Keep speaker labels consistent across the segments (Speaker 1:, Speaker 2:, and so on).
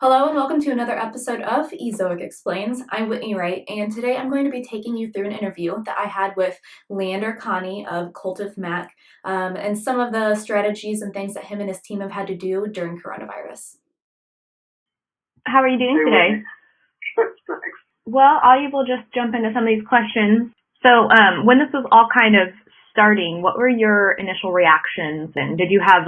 Speaker 1: Hello and welcome to another episode of Ezoic Explains. I'm Whitney Wright, and today I'm going to be taking you through an interview that I had with Leadner Kahney of Cultive Mac, and some of the strategies and things that him and his team have had to do during coronavirus.
Speaker 2: How are you doing today?
Speaker 3: Thanks.
Speaker 2: Well, I will just jump into some of these questions. So when this was all kind of starting, what were your initial reactions, and did you have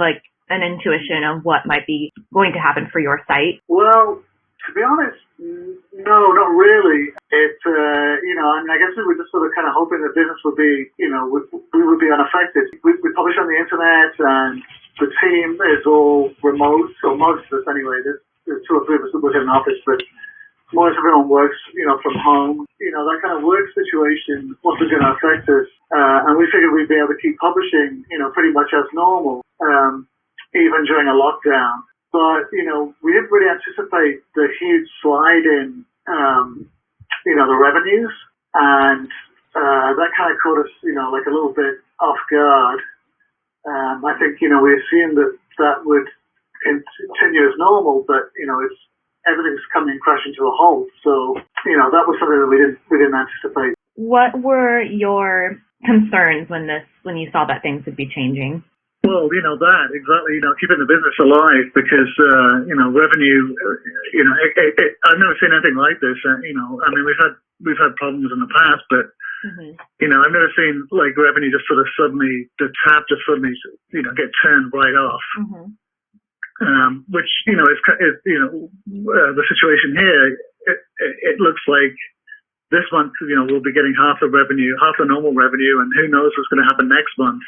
Speaker 2: an intuition of what might be going to happen for your site?
Speaker 3: Well, to be honest, no, not really. I guess we were just sort of kind of hoping that business would be, we would be unaffected. We publish on the internet, and the team is all remote, or most of us anyway. There's two or three of us that work in an office, but most of everyone works, from home. That kind of work situation wasn't going to affect us, and we figured we'd be able to keep publishing, pretty much as normal. Even during a lockdown. But, we didn't really anticipate the huge slide in, the revenues. And that kind of caught us, a little bit off guard. I think, we assumed that would continue as normal, but, everything's coming crashing to a halt. So, that was something that we didn't anticipate.
Speaker 2: What were your concerns when you saw that things would be changing?
Speaker 3: Well, that exactly, keeping the business alive because, revenue, I've never seen anything like this. We've had problems in the past, but, I've never seen revenue just sort of suddenly, the tap just suddenly, get turned right off. Which, is the situation here, it looks like this month, we'll be getting half the normal revenue, and who knows what's going to happen next month.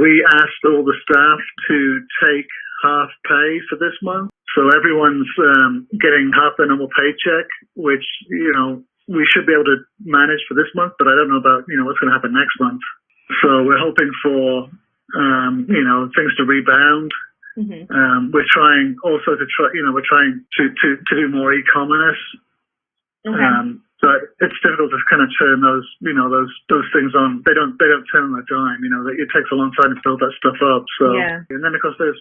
Speaker 3: We asked all the staff to take half pay for this month. So everyone's getting half their normal paycheck, which, we should be able to manage for this month, but I don't know about, what's going to happen next month. So we're hoping for, things to rebound. We're trying also we're trying to do more e-commerce. So it's difficult to kind of turn those things on. They don't turn on a dime. It takes a long time to build that stuff up. So, and then of course they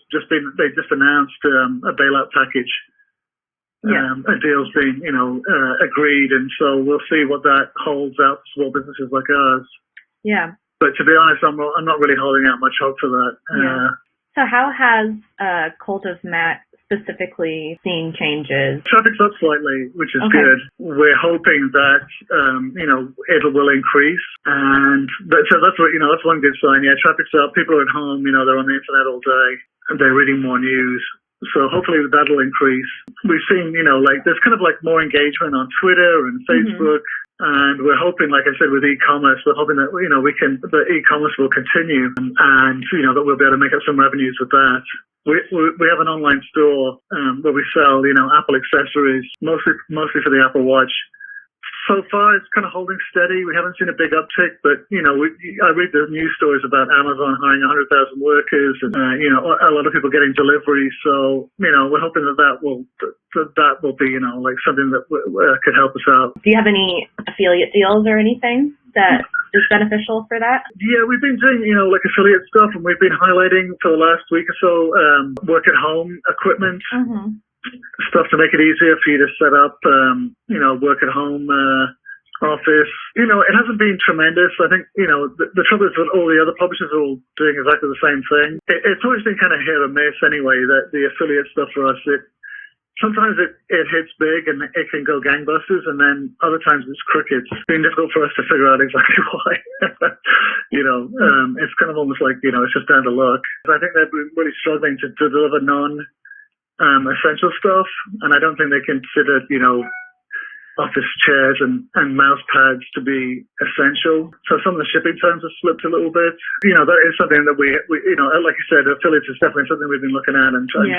Speaker 3: just announced a bailout package. A deal's been agreed, and so we'll see what that holds out for small businesses like ours. Yeah. But to be honest, I'm not really holding out much hope for that.
Speaker 2: So how has Cultive Mac specifically seen changes?
Speaker 3: Traffic's up slightly, which is good. We're hoping that it will increase, and so that's what that's one good sign. Yeah, traffic's up. People are at home. They're on the internet all day, and they're reading more news. So hopefully that'll increase. We've seen there's kind of more engagement on Twitter and Facebook. And we're hoping, like I said, with e-commerce, we're hoping that, the e-commerce will continue and, that we'll be able to make up some revenues with that. We have an online store, where we sell, Apple accessories, mostly for the Apple Watch. So far, it's kind of holding steady. We haven't seen a big uptick, but, I read the news stories about Amazon hiring 100,000 workers and, a lot of people getting deliveries. So, we're hoping that will be, something that could help us out.
Speaker 2: Do you have any affiliate deals or anything that is beneficial for that?
Speaker 3: Yeah, we've been doing, affiliate stuff, and we've been highlighting for the last week or so, work at home equipment. Stuff to make it easier for you to set up, work at home office. It hasn't been tremendous. I think, the trouble is that all the other publishers are all doing exactly the same thing. It's always been kind of hit or miss anyway, that the affiliate stuff for us, sometimes it hits big and it can go gangbusters, and then other times it's crickets. It's been difficult for us to figure out exactly why. It's kind of almost like, it's just down to luck. I think they're really struggling to deliver essential stuff, and I don't think they consider, office chairs and mouse pads to be essential. So some of the shipping times have slipped a little bit. That is something that we like you said, affiliates is definitely something we've been looking at and trying.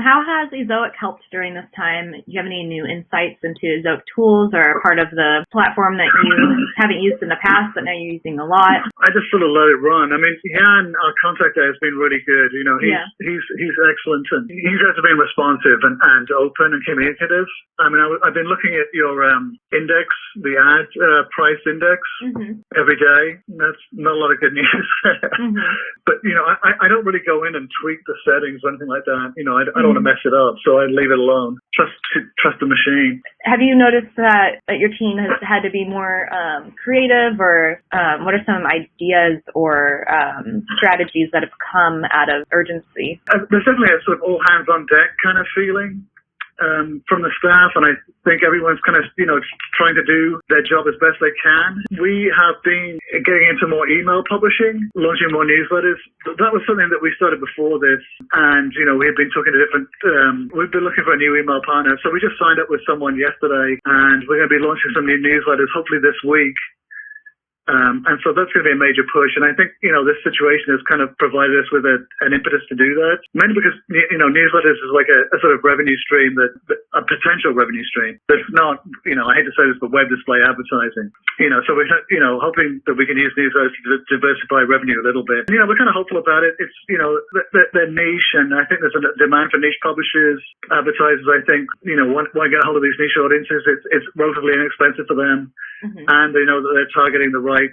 Speaker 2: How has Ezoic helped during this time? Do you have any new insights into Ezoic tools, or part of the platform that you haven't used in the past but now you're using a lot?
Speaker 3: I just sort of let it run. I mean, Jan, our contact there, has been really good. He's excellent, and you guys have been responsive and open and communicative. I mean, I've been looking at your our index, the ad price index, every day. That's not a lot of good news. But, I don't really go in and tweak the settings or anything like that. I don't want to mess it up, so I leave it alone. Trust the machine.
Speaker 2: Have you noticed that your team has had to be more creative, or what are some ideas or strategies that have come out of urgency?
Speaker 3: There's definitely a sort of all hands on deck kind of feeling from the staff, and I think everyone's kind of, trying to do their job as best they can. We have been getting into more email publishing, launching more newsletters. That was something that we started before this, and, we had been talking to we've been looking for a new email partner, so we just signed up with someone yesterday, and we're going to be launching some new newsletters hopefully this week. And so that's going to be a major push. And I think, this situation has kind of provided us with an impetus to do that. Mainly because, newsletters is like a sort of revenue stream, a potential revenue stream that's not, I hate to say this, but web display advertising. So we're, hoping that we can use newsletters to diversify revenue a little bit. We're kind of hopeful about it. It's, they're niche, and I think there's a demand for niche publishers, advertisers. I think, want to get a hold of these niche audiences. It's relatively inexpensive for them. And they know that they're targeting the right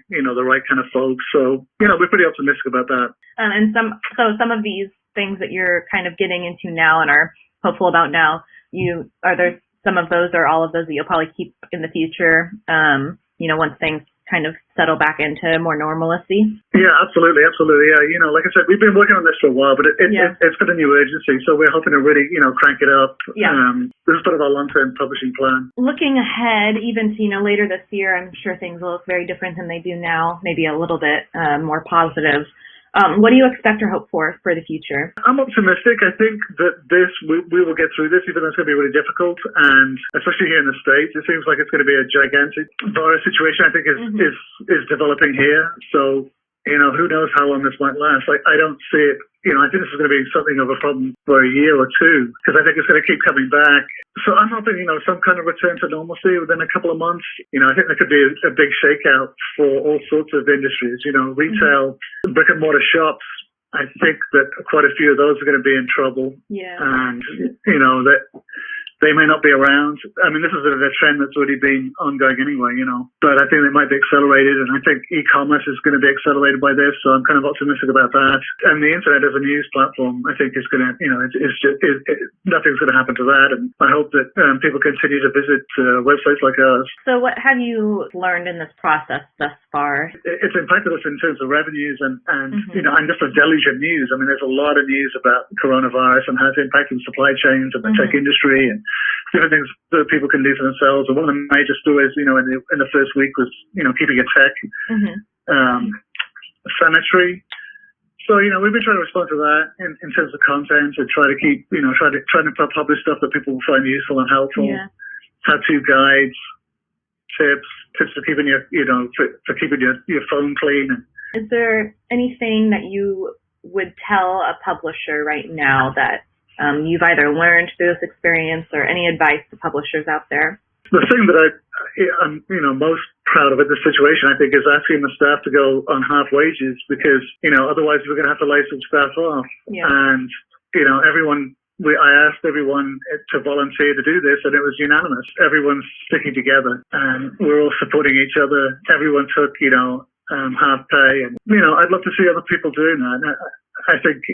Speaker 3: kind of folks. So, we're pretty optimistic about that.
Speaker 2: And some of these things that you're kind of getting into now and are hopeful about now, are there some of those or all of those that you'll probably keep in the future, once things kind of settle back into more normalcy?
Speaker 3: Yeah, absolutely. Yeah, like I said, we've been working on this for a while, but it's got a new urgency, so we're hoping to really, crank it up. Yeah. This is part of our long-term publishing plan.
Speaker 2: Looking ahead, even to, later this year, I'm sure things will look very different than they do now, maybe a little bit more positive. What do you expect or hope for the future? I'm optimistic. I think that we will get through this, even though it's going to be really difficult. And especially here in the States, it seems like it's going to be a gigantic virus situation, I think, is developing here. So, who knows how long this might last. I don't see it. I think this is going to be something of a problem for a year or two, because I think it's going to keep coming back. So I'm hoping, some kind of return to normalcy within a couple of months. I think there could be a big shakeout for all sorts of industries, retail, brick and mortar shops. I think that quite a few of those are going to be in trouble. Yeah. And, that they may not be around. I mean, this is a trend that's already been ongoing anyway, but I think it might be accelerated, and I think e-commerce is going to be accelerated by this, so I'm kind of optimistic about that. And the internet as a news platform, I think is going to, nothing's going to happen to that, and I hope that people continue to visit websites like ours. So what have you learned in this process thus far?
Speaker 3: It's impacted us in terms of revenues and and just a deluge of news. I mean, there's a lot of news about coronavirus and how it's impacting supply chains and the tech industry and different things that people can do for themselves. And one of the major stories, in the first week was, keeping a tech cemetery. So, we've been trying to respond to that in terms of content and try to keep, trying to publish stuff that people will find useful and helpful. Yeah. How-to guides, tips for keeping your phone clean.
Speaker 2: Is there anything that you would tell a publisher right now that you've either learned through this experience, or any advice to publishers out there?
Speaker 3: The thing that I'm most proud of in this situation, I think, is asking the staff to go on half wages, because, otherwise we're going to have to lay some staff off. Yeah. And, I asked everyone to volunteer to do this, and it was unanimous. Everyone's sticking together, and we're all supporting each other. Everyone took, half pay, and, I'd love to see other people doing that. I think,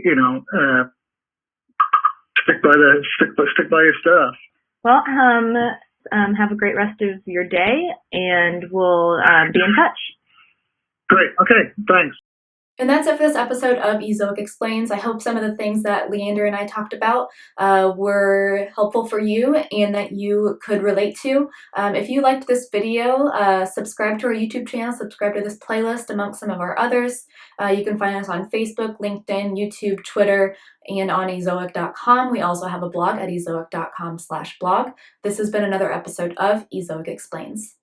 Speaker 3: stick by your stuff.
Speaker 2: Well, have a great rest of your day, and we'll be in touch.
Speaker 3: Great. Okay. Thanks.
Speaker 1: And that's it for this episode of Ezoic Explains. I hope some of the things that Leander and I talked about were helpful for you and that you could relate to. If you liked this video, subscribe to our YouTube channel, subscribe to this playlist amongst some of our others. You can find us on Facebook, LinkedIn, YouTube, Twitter, and on ezoic.com. We also have a blog at ezoic.com/blog. This has been another episode of Ezoic Explains.